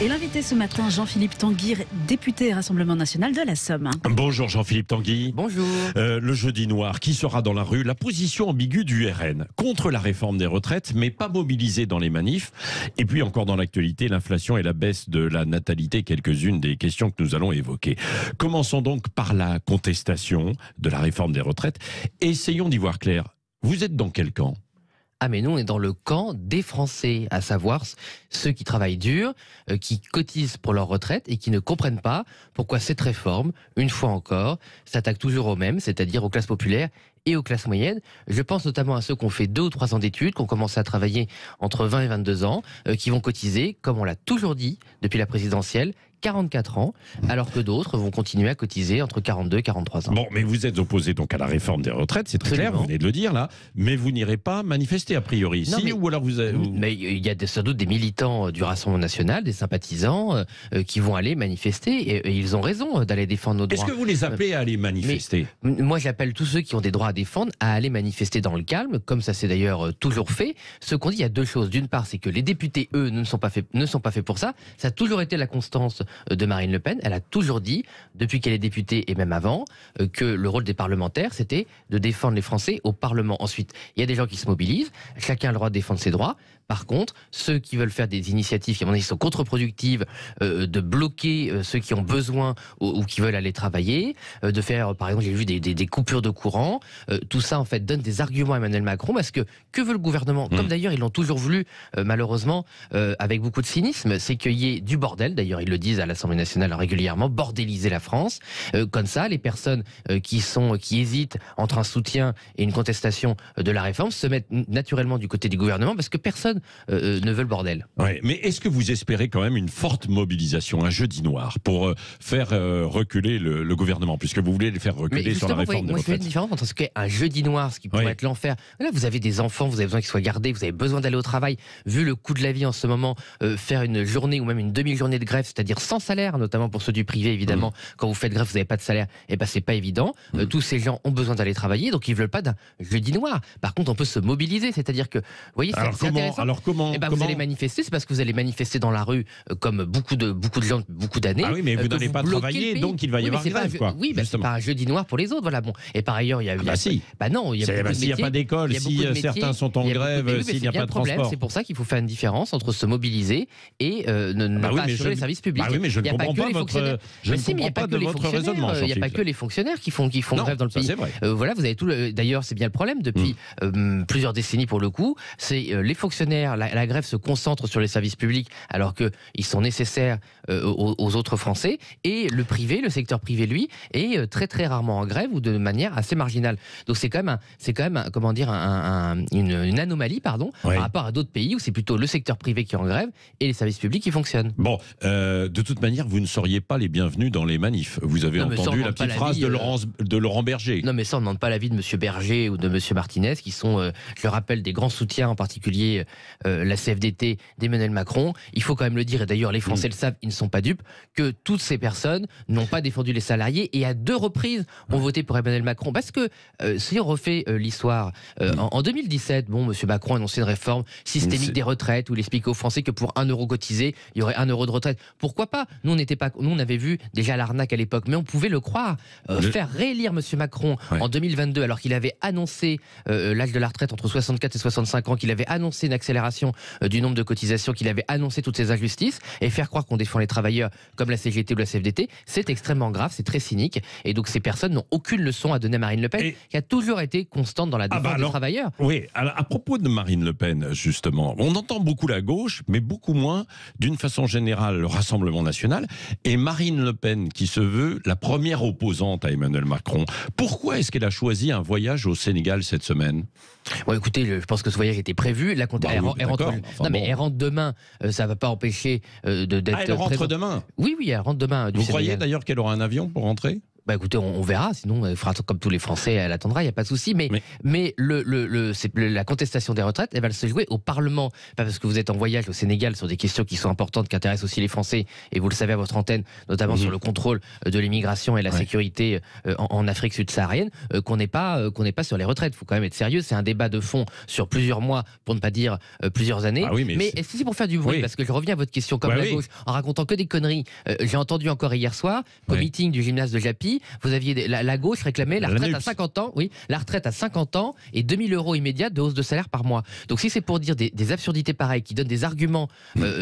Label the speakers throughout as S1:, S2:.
S1: Et l'invité ce matin, Jean-Philippe Tanguy, député Rassemblement National de la Somme.
S2: Bonjour Jean-Philippe Tanguy.
S3: Bonjour.
S2: Le jeudi noir, qui sera dans la rue? La position ambiguë du RN contre la réforme des retraites, mais pas mobilisée dans les manifs. Et puis encore dans l'actualité, l'inflation et la baisse de la natalité, quelques-unes des questions que nous allons évoquer. Commençons donc par la contestation de la réforme des retraites. Essayons d'y voir clair. Vous êtes dans quel camp ?
S3: Ah mais nous on est dans le camp des Français, à savoir ceux qui travaillent dur, qui cotisent pour leur retraite et qui ne comprennent pas pourquoi cette réforme, une fois encore, s'attaque toujours aux mêmes, c'est-à-dire aux classes populaires et aux classes moyennes. Je pense notamment à ceux qui ont fait 2 ou 3 ans d'études, qui ont commencé à travailler entre 20 et 22 ans, qui vont cotiser, comme on l'a toujours dit depuis la présidentielle, 44 ans, alors que d'autres vont continuer à cotiser entre 42 et 43 ans.
S2: Bon, mais vous êtes opposé donc à la réforme des retraites, c'est très clair, vous venez de le dire là, mais vous n'irez pas manifester a priori ici, ou alors vous...
S3: Mais il y a sans doute des militants du Rassemblement National, des sympathisants, qui vont aller manifester, et ils ont raison d'aller défendre nos droits.
S2: Est-ce que vous les appelez à aller manifester ?
S3: Moi j'appelle tous ceux qui ont des droits à défendre à aller manifester dans le calme, comme ça s'est d'ailleurs toujours fait. Ce qu'on dit, il y a 2 choses. D'une part, c'est que les députés, eux, ne sont pas faits pour ça. Ça a toujours été la constance de Marine Le Pen. Elle a toujours dit, depuis qu'elle est députée et même avant, que le rôle des parlementaires, c'était de défendre les Français au Parlement. Ensuite, il y a des gens qui se mobilisent, chacun a le droit de défendre ses droits. Par contre, ceux qui veulent faire des initiatives qui, à mon avis, sont contre-productives, de bloquer ceux qui ont besoin ou qui veulent aller travailler, de faire, par exemple, j'ai vu des coupures de courant, tout ça, en fait, donne des arguments à Emmanuel Macron, parce que veut le gouvernement ? Comme d'ailleurs, ils l'ont toujours voulu, malheureusement, avec beaucoup de cynisme, c'est qu'il y ait du bordel, d'ailleurs, ils le disent à l'Assemblée nationale régulièrement, bordéliser la France. Comme ça, les personnes qui hésitent entre un soutien et une contestation de la réforme se mettent naturellement du côté du gouvernement, parce que personne ne veut le bordel.
S2: Ouais, mais est-ce que vous espérez quand même une forte mobilisation, un jeudi noir, pour faire reculer le gouvernement, puisque vous voulez les faire reculer sur la réforme des retraites?
S3: Il y a une différence entre ce qu'est un jeudi noir, ce qui pourrait être l'enfer. Là, vous avez des enfants, vous avez besoin qu'ils soient gardés, vous avez besoin d'aller au travail. Vu le coût de la vie en ce moment, faire une journée ou même une demi-journée de grève, c'est-à-dire sans salaire, notamment pour ceux du privé, évidemment, quand vous faites grève, vous n'avez pas de salaire, et ben c'est pas évident. Tous ces gens ont besoin d'aller travailler, donc ils veulent pas d'un jeudi noir. Par contre, on peut se mobiliser, c'est-à-dire que, vous voyez, c'est intéressant.
S2: Alors comment
S3: vous allez manifester, c'est parce que vous allez manifester dans la rue comme beaucoup de gens, beaucoup d'années.
S2: Ah oui, mais vous n'allez pas travailler, donc il va y avoir grève, quoi.
S3: Oui, c'est pas un jeudi noir pour les autres, voilà. Bon, et par ailleurs, il y a eu.
S2: Si.
S3: Non, il y a beaucoup de métiers.
S2: S'il n'y a pas d'école, si certains sont en grève, s'il n'y a pas de transport.
S3: C'est pour ça qu'il faut faire une différence entre se mobiliser et ne pas assurer les services publics.
S2: Oui, mais je ne comprends pas votre. Je ne comprends pas de votre raisonnement.
S3: Il n'y a pas que les fonctionnaires qui font grève dans le pays. Voilà, vous avez tout. D'ailleurs, c'est bien le problème depuis plusieurs décennies pour le coup. C'est les fonctionnaires. La grève se concentre sur les services publics alors qu'ils sont nécessaires aux autres Français, et le privé, le secteur privé, lui, est très très rarement en grève ou de manière assez marginale. Donc c'est quand même comment dire, une anomalie, par rapport à d'autres pays où c'est plutôt le secteur privé qui est en grève et les services publics qui fonctionnent.
S2: Bon, de toute manière, vous ne seriez pas les bienvenus dans les manifs. Vous avez entendu la petite phrase de Laurent Berger.
S3: Non, mais ça, on ne demande pas l'avis de M. Berger ou de M. Martinez, qui sont, je le rappelle, des grands soutiens, en particulier la CFDT d'Emmanuel Macron. Il faut quand même le dire, et d'ailleurs les Français le savent, ils ne sont pas dupes, que toutes ces personnes n'ont pas défendu les salariés et à 2 reprises ont voté pour Emmanuel Macron. Parce que si on refait l'histoire, en 2017, M. Macron annonçait une réforme systémique des retraites où il expliquait aux Français que pour 1 euro cotisé, il y aurait 1 euro de retraite. Pourquoi pas ? Nous, on avait vu déjà l'arnaque à l'époque, mais on pouvait le croire. Faire réélire M. Macron en 2022, alors qu'il avait annoncé l'âge de la retraite entre 64 et 65 ans, qu'il avait annoncé une accélération du nombre de cotisations, qu'il avait annoncé toutes ces injustices, et faire croire qu'on défend les travailleurs comme la CGT ou la CFDT, c'est extrêmement grave, c'est très cynique, et donc ces personnes n'ont aucune leçon à donner à Marine Le Pen, qui a toujours été constante dans la défense des travailleurs.
S2: Oui, à propos de Marine Le Pen, justement, on entend beaucoup la gauche, mais beaucoup moins, d'une façon générale, le Rassemblement National, et Marine Le Pen qui se veut la première opposante à Emmanuel Macron. Pourquoi est-ce qu'elle a choisi un voyage au Sénégal cette semaine ?
S3: Bon, écoutez, je pense que ce voyage était prévu. Elle rentre demain. Ça ne va pas empêcher d'être.
S2: Elle rentre demain.
S3: Oui, elle rentre demain.
S2: Vous croyez d'ailleurs qu'elle aura un avion pour rentrer ?
S3: Bah écoutez, on verra, sinon elle fera comme tous les Français, elle attendra, il n'y a pas de souci. Mais la contestation des retraites, elle va se jouer au Parlement. Pas parce que vous êtes en voyage au Sénégal sur des questions qui sont importantes, qui intéressent aussi les Français, et vous le savez à votre antenne, notamment sur le contrôle de l'immigration et la sécurité en Afrique subsaharienne, qu'on n'est pas sur les retraites. Il faut quand même être sérieux, c'est un débat de fond sur plusieurs mois, pour ne pas dire plusieurs années.
S2: Ah oui, mais
S3: est-ce que c'est pour faire du bruit? Parce que je reviens à votre question, comme la gauche, en racontant que des conneries. J'ai entendu encore hier soir, qu'au meeting du gymnase de Japy, vous aviez la gauche réclamait la retraite à 50 ans, la retraite à 50 ans et 2000 € immédiats de hausse de salaire par mois. Donc si c'est pour dire des absurdités pareilles, qui donnent des arguments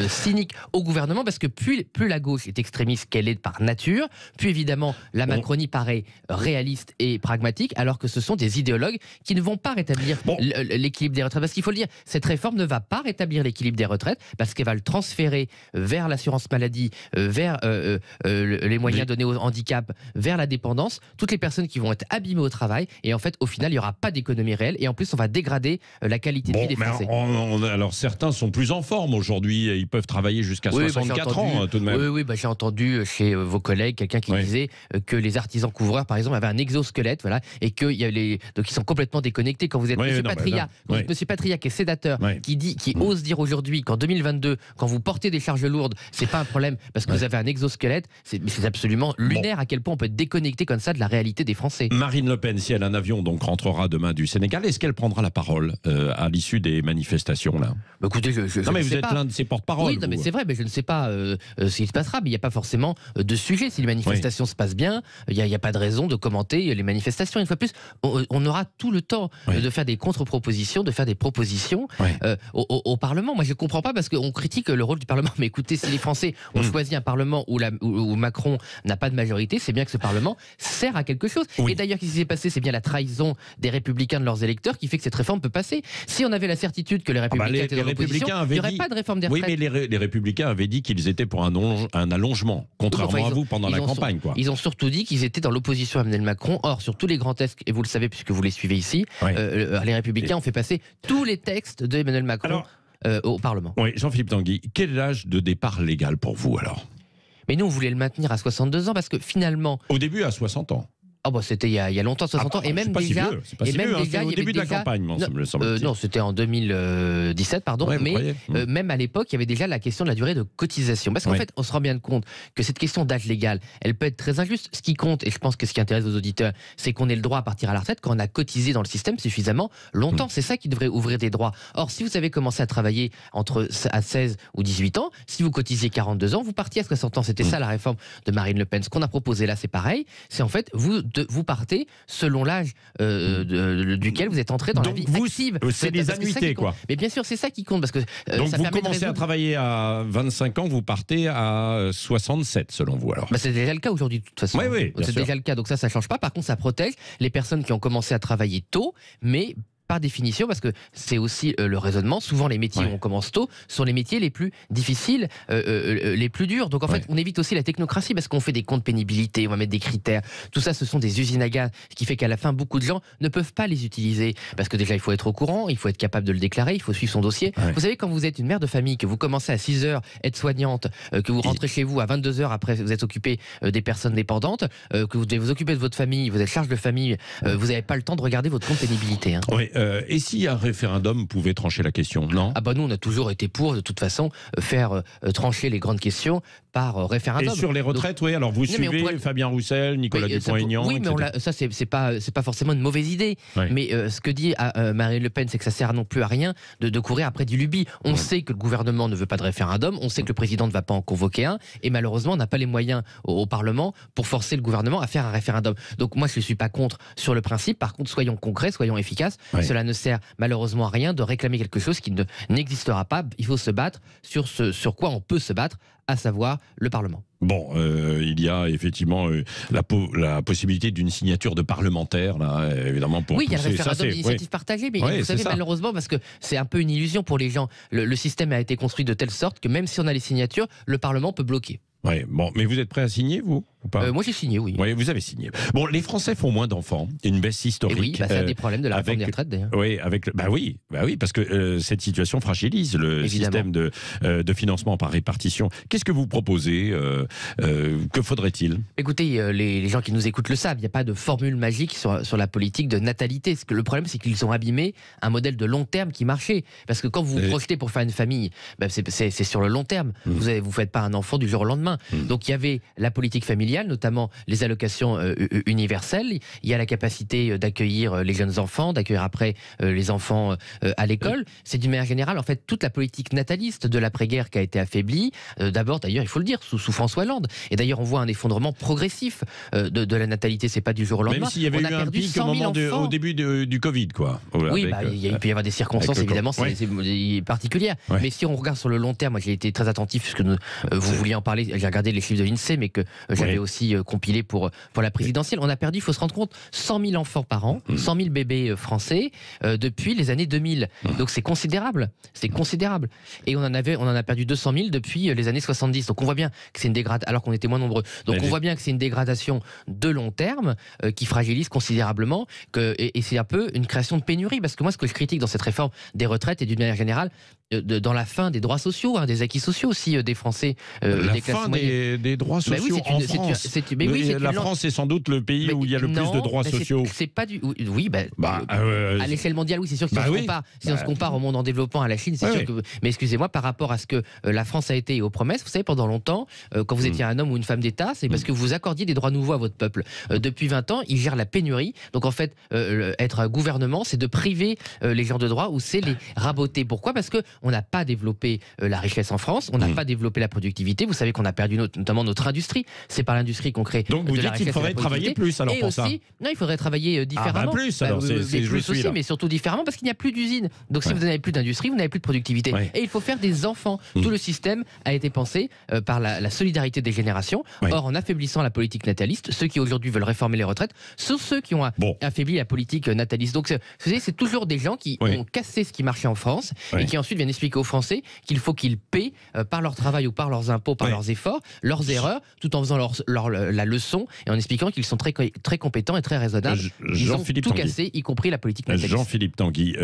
S3: cyniques au gouvernement, parce que plus la gauche est extrémiste qu'elle est par nature, plus évidemment la Macronie paraît réaliste et pragmatique, alors que ce sont des idéologues qui ne vont pas rétablir l'équilibre des retraites. Parce qu'il faut le dire, cette réforme ne va pas rétablir l'équilibre des retraites, parce qu'elle va le transférer vers l'assurance maladie, vers les moyens donnés aux handicaps, vers la dépendance, toutes les personnes qui vont être abîmées au travail, et en fait au final il n'y aura pas d'économie réelle, et en plus on va dégrader la qualité de vie des Français.
S2: Alors certains sont plus en forme aujourd'hui, ils peuvent travailler jusqu'à 64 ans tout de même.
S3: Oui, j'ai entendu chez vos collègues quelqu'un qui disait que les artisans couvreurs par exemple avaient un exosquelette, voilà, et qu'il y a donc ils sont complètement déconnectés. Quand vous êtes Monsieur Patria, Monsieur Patria qui est sédateur, qui ose dire aujourd'hui qu'en 2022, quand vous portez des charges lourdes, c'est pas un problème parce que vous avez un exosquelette, c'est absolument lunaire à quel point on peut être déconnecté comme ça de la réalité des Français.
S2: Marine Le Pen, si elle a un avion, donc rentrera demain du Sénégal, est-ce qu'elle prendra la parole à l'issue des manifestations là?
S3: Écoutez,
S2: non mais vous êtes l'un de ses porte-parole.
S3: Oui, mais c'est vrai, mais je ne sais pas ce qui se passera, mais il n'y a pas forcément de sujet. Si les manifestations se passent bien, il n'y a pas de raison de commenter les manifestations. Une fois de plus, on aura tout le temps de faire des contre-propositions, de faire des propositions au Parlement. Moi, je ne comprends pas parce qu'on critique le rôle du Parlement. Mais écoutez, si les Français ont choisi un Parlement où Macron n'a pas de majorité, c'est bien que ce Parlement sert à quelque chose. Et d'ailleurs, qu'est-ce qui s'est passé? C'est bien la trahison des Républicains de leurs électeurs qui fait que cette réforme peut passer. Si on avait la certitude que les Républicains étaient dans l'opposition, il n'y aurait pas de réforme des retraites.
S2: Oui, mais les Républicains avaient dit qu'ils étaient pour un allongement, contrairement à vous pendant la campagne.
S3: Ils ont surtout dit qu'ils étaient dans l'opposition à Emmanuel Macron. Or, sur tous les grands textes, et vous le savez puisque vous les suivez ici, les Républicains ont fait passer tous les textes d'Emmanuel Macron au Parlement.
S2: Oui, Jean-Philippe Tanguy, quel est l'âge de départ légal pour vous alors?
S3: Mais nous, on voulait le maintenir à 62 ans parce que finalement...
S2: Au début, à 60 ans.
S3: Oh bah c'était il y a longtemps, 60 ans, et même déjà,
S2: au début de la campagne, me semble-t-il.
S3: Non, c'était en 2017, pardon, mais même à l'époque, il y avait déjà la question de la durée de cotisation. Parce qu'en fait, on se rend bien compte que cette question d'âge légal, elle peut être très injuste. Ce qui compte, et je pense que ce qui intéresse vos auditeurs, c'est qu'on ait le droit à partir à la retraite quand on a cotisé dans le système suffisamment longtemps. C'est ça qui devrait ouvrir des droits. Or, si vous avez commencé à travailler à 16 ou 18 ans, si vous cotisiez 42 ans, vous partiez à 60 ans. C'était ça la réforme de Marine Le Pen. Ce qu'on a proposé là, c'est pareil. C'est en fait, vous partez selon l'âge duquel vous êtes entré dans la vie active.
S2: C'est des annuités, quoi.
S3: Mais bien sûr, c'est ça qui compte. Parce que,
S2: donc vous commencez à travailler à 25 ans, vous partez à 67, selon vous, alors.
S3: C'est déjà le cas aujourd'hui, de toute façon.
S2: Oui,
S3: c'est déjà le cas, donc ça ne change pas. Par contre, ça protège les personnes qui ont commencé à travailler tôt, mais par définition, parce que c'est aussi le raisonnement, souvent les métiers où on commence tôt sont les métiers les plus difficiles, les plus durs. Donc en fait, on évite aussi la technocratie parce qu'on fait des comptes pénibilité, on va mettre des critères. Tout ça, ce sont des usines à gaz, ce qui fait qu'à la fin, beaucoup de gens ne peuvent pas les utiliser. Parce que déjà, il faut être au courant, il faut être capable de le déclarer, il faut suivre son dossier. Vous savez, quand vous êtes une mère de famille, que vous commencez à 6 heures, être soignante, que vous rentrez chez vous à 22 heures, après vous êtes occupé des personnes dépendantes, que vous devez vous occuper de votre famille, vous êtes charge de famille, vous n'avez pas le temps de regarder votre compte pénibilité. Hein.
S2: Et si un référendum pouvait trancher la question, non?
S3: Ah bah nous, on a toujours été pour, de toute façon, faire trancher les grandes questions par référendum.
S2: Et sur les retraites,
S3: donc,
S2: alors vous suivez Fabien Roussel, Nicolas Dupont-Aignan,
S3: oui, mais ça, c'est pas forcément une mauvaise idée. Mais ce que dit Marine Le Pen, c'est que ça sert non plus à rien de courir après du lubi. On sait que le gouvernement ne veut pas de référendum, on sait que le président ne va pas en convoquer un, et malheureusement, on n'a pas les moyens au Parlement pour forcer le gouvernement à faire un référendum. Donc moi, je ne suis pas contre sur le principe. Par contre, soyons concrets, soyons efficaces. Cela ne sert malheureusement à rien de réclamer quelque chose qui n'existera pas. Il faut se battre sur quoi on peut se battre, à savoir le Parlement.
S2: Bon, il y a effectivement la possibilité d'une signature de parlementaires, là, évidemment, pour
S3: il y a le référendum d'initiative partagée, mais vous savez, malheureusement, parce que c'est un peu une illusion pour les gens, le système a été construit de telle sorte que même si on a les signatures, le Parlement peut bloquer.
S2: Bon, mais vous êtes prêt à signer, vous ? ou pas?
S3: Moi j'ai signé, oui.
S2: Oui, vous avez signé. Bon, les Français font moins d'enfants, une baisse
S3: Et
S2: historique.
S3: oui, c'est un des problèmes de la réforme des retraites d'ailleurs.
S2: Oui, bah oui, parce que cette situation fragilise le système de financement par répartition. Qu'est-ce que vous proposez? Que faudrait-il?
S3: Écoutez, les gens qui nous écoutent le savent, il n'y a pas de formule magique sur la politique de natalité. Le problème, c'est qu'ils ont abîmé un modèle de long terme qui marchait. Parce que quand vous vous projetez pour faire une famille, c'est sur le long terme. Vous ne faites pas un enfant du jour au lendemain. Donc il y avait la politique familiale, notamment les allocations universelles. Il y a la capacité d'accueillir les jeunes enfants, d'accueillir après les enfants à l'école. C'est d'une manière générale, en fait, toute la politique nataliste de l'après-guerre qui a été affaiblie. D'abord, d'ailleurs, il faut le dire, sous François Hollande. Et d'ailleurs, on voit un effondrement progressif de la natalité. C'est pas du jour au lendemain.
S2: Même s'il y avait eu un pic au début du Covid, quoi.
S3: Oui, il peut y avoir des circonstances, évidemment, c'est particulières.
S2: Ouais.
S3: Mais si on regarde sur le long terme, moi j'ai été très attentif, puisque vous vouliez en parler, j'ai regardé les chiffres de l'INSEE, mais que j'avais aussi compilé pour la présidentielle. On a perdu, il faut se rendre compte, 100 000 enfants par an, 100 000 bébés français depuis les années 2000. Donc c'est considérable. C'est considérable. Et on en a perdu 200 000 depuis les années 70. Donc on voit bien que c'est une dégradation, alors qu'on était moins nombreux. Donc on voit bien que c'est une dégradation de long terme qui fragilise considérablement, et c'est un peu une création de pénurie. Parce que moi, ce que je critique dans cette réforme des retraites et d'une manière générale, dans la fin des droits sociaux, des acquis sociaux aussi des Français,
S2: des classes moyennes. Des droits sociaux en France. La France est sans doute le pays où il y a le plus de droits sociaux.
S3: C'est pas du. Oui, à l'échelle mondiale, oui, c'est sûr que si on se compare au monde en développement, à la Chine, c'est sûr que. Mais excusez-moi, par rapport à ce que la France a été aux promesses, vous savez, pendant longtemps, quand vous étiez un homme ou une femme d'État, c'est parce que vous accordiez des droits nouveaux à votre peuple. Depuis 20 ans, ils gèrent la pénurie. Donc en fait, être un gouvernement, c'est de priver les gens de droits ou c'est les raboter. Pourquoi? Parce que on n'a pas développé la richesse en France, on n'a pas développé la productivité. Vous savez qu'on a perdu notamment notre industrie. C'est par l'industrie qu'on crée.
S2: Donc vous dites qu'il faudrait travailler plus alors pour ça.
S3: Non, il faudrait travailler différemment.
S2: Plus alors,
S3: plus aussi, mais surtout différemment parce qu'il n'y a plus d'usines. Donc si vous n'avez plus d'industrie, vous n'avez plus de productivité. Et il faut faire des enfants. Tout le système a été pensé par la solidarité des générations. Or, en affaiblissant la politique nataliste, ceux qui aujourd'hui veulent réformer les retraites sont ceux qui ont affaibli la politique nataliste. Donc c'est toujours des gens qui ont cassé ce qui marchait en France et qui ensuite viennent expliquer aux Français qu'il faut qu'ils paient par leur travail ou par leurs impôts, par leurs efforts, leurs erreurs, tout en faisant la leçon et en expliquant qu'ils sont très, très compétents et très raisonnables. Ils ont tout cassé, y compris la politique nataliste.
S2: Jean-Philippe Tanguy,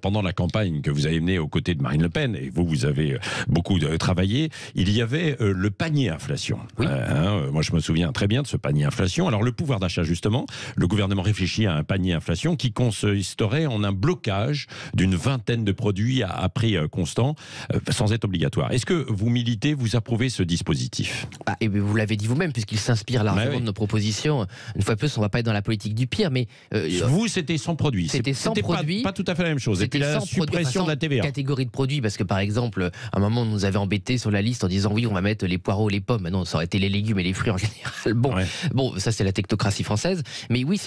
S2: pendant la campagne que vous avez menée aux côtés de Marine Le Pen, et vous avez beaucoup travaillé, il y avait le panier inflation. Moi, je me souviens très bien de ce panier inflation. Alors, le pouvoir d'achat, justement, le gouvernement réfléchit à un panier inflation qui consisterait en un blocage d'une vingtaine de produits à prix constant, sans être obligatoire. Est-ce que vous militez, vous approuvez ce dispositif?
S3: Et vous l'avez dit vous-même, puisqu'il s'inspire largement de nos propositions. Une fois de plus, on ne va pas être dans la politique du pire, mais...
S2: vous, c'était sans produit.
S3: C'était sans produit.
S2: Pas tout à fait la même chose. Et puis la suppression de la TVA.
S3: Catégorie de produits, parce que par exemple, à un moment, on nous avait embêtés sur la liste en disant oui, on va mettre les poireaux, les pommes. Non, ça aurait été les légumes et les fruits en général. Bon, ça c'est la technocratie française. Mais oui,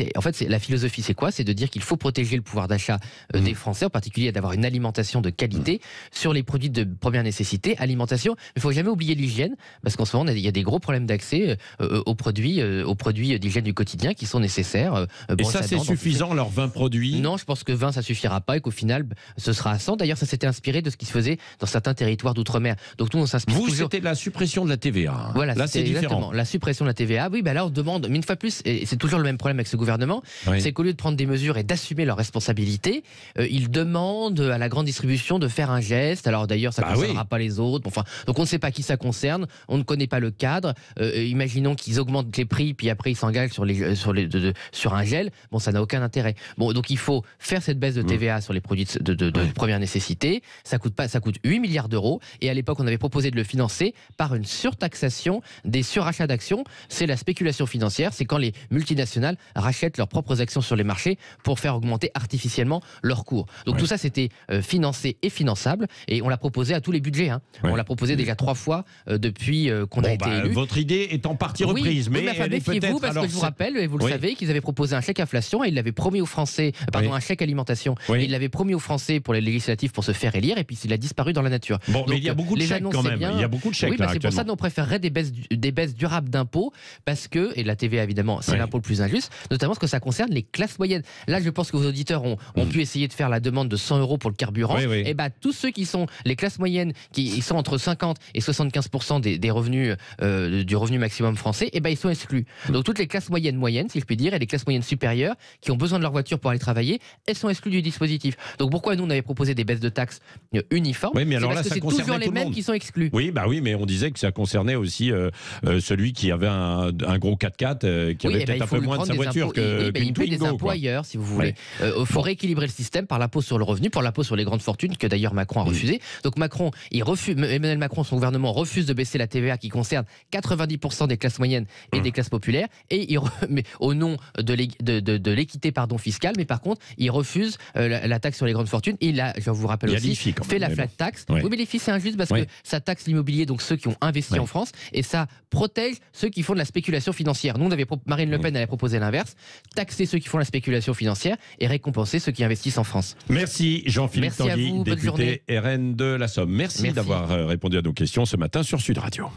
S3: la philosophie, c'est quoi? C'est de dire qu'il faut protéger le pouvoir d'achat des Français, en particulier d'avoir une alimentation de qualité sur les produits de première nécessité, alimentation. Il ne faut jamais oublier l'hygiène, parce qu'en ce moment, il y a des gros problèmes d'accès aux produits d'hygiène du quotidien qui sont nécessaires.
S2: Et ça, c'est suffisant, leurs 20 produits?
S3: Non, je pense que 20, ça suffira pas et qu'au final, ce sera à 100. D'ailleurs, ça s'était inspiré de ce qui se faisait dans certains territoires d'outre-mer. Donc nous, on s'inspire toujours...
S2: c'était la suppression de la TVA.
S3: Voilà,
S2: là, c'est différent.
S3: La suppression de la TVA. Oui, là, on demande, mais une fois de plus, et c'est toujours le même problème avec ce gouvernement, c'est qu'au lieu de prendre des mesures et d'assumer leurs responsabilités, ils demandent à la grande distribution de faire un geste. Alors d'ailleurs, ça ne concernera pas les autres. Enfin, donc on ne sait pas qui ça concerne, on ne connaît pas le cadre. Imaginons qu'ils augmentent les prix, puis après ils s'engagent sur un gel. Bon, ça n'a aucun intérêt. Bon, donc il faut faire cette baisse de TVA sur les produits de première nécessité. Ça coûte 8 milliards d'euros. Et à l'époque, on avait proposé de le financer par une surtaxation des surachats d'actions. C'est la spéculation financière. C'est quand les multinationales rachètent leurs propres actions sur les marchés pour faire augmenter artificiellement leur cours. Donc tout ça, c'était financé et finançable. Et on l'a proposé à tous les budgets. On l'a proposé déjà 3 fois depuis qu'on a été élu.
S2: Votre idée est en partie reprise. Mais
S3: méfiez-vous, parce que je vous rappelle, et vous le savez, qu'ils avaient proposé un chèque inflation et ils l'avaient promis aux Français, un chèque alimentation. Et ils l'avaient promis aux Français pour les législatives pour se faire élire, et puis il a disparu dans la nature.
S2: Donc, mais il y a beaucoup de chèques quand même. Il y a beaucoup de chèques.
S3: Oui, c'est pour ça qu'on préférerait des baisses durables d'impôts, parce que, et la TVA évidemment, c'est l'impôt le plus injuste, notamment parce que ça concerne les classes moyennes. Là, je pense que vos auditeurs ont pu essayer de faire la demande de 100 € pour le carburant. Et tous ceux qui sont les classes moyennes, qui sont entre 50 et 75% des revenus du revenu maximum français, et ben ils sont exclus. Donc toutes les classes moyennes, si je puis dire, et les classes moyennes supérieures qui ont besoin de leur voiture pour aller travailler, elles sont exclues du dispositif. Donc pourquoi nous on avait proposé des baisses de taxes uniformes?
S2: Oui, mais alors
S3: parce
S2: là,
S3: que
S2: ça
S3: c'est toujours
S2: concernait
S3: les
S2: tout le
S3: mêmes
S2: monde.
S3: qui sont exclus.
S2: Oui, bah oui, mais on disait que ça concernait aussi celui qui avait un gros 4x4, qui avait peut-être un peu moins de sa voiture
S3: il paye des
S2: Twingo,
S3: impôts
S2: quoi.
S3: ailleurs, si vous voulez. Il faut rééquilibrer le système par l'impôt sur le revenu, par l'impôt sur les grandes fortunes, que d'ailleurs Macron a refusé. Donc Emmanuel Macron, son gouvernement refuse de baisser la TVA qui concerne 90% des classes moyennes et des classes populaires, et mais au nom de l'équité fiscale, mais par contre, il refuse la taxe sur les grandes fortunes. Il a, je vous rappelle aussi, fait la flat tax. Oui, mais l'IFI, c'est injuste parce que ça taxe l'immobilier, donc ceux qui ont investi en France, et ça protège ceux qui font de la spéculation financière. Nous, Marine Le Pen avait proposé l'inverse, taxer ceux qui font la spéculation financière et récompenser ceux qui investissent en France.
S2: Merci Jean-Philippe Tanguy,
S3: bonne journée.
S2: député RN de la Somme. Merci. d'avoir répondu à nos questions ce matin sur Sud Radio.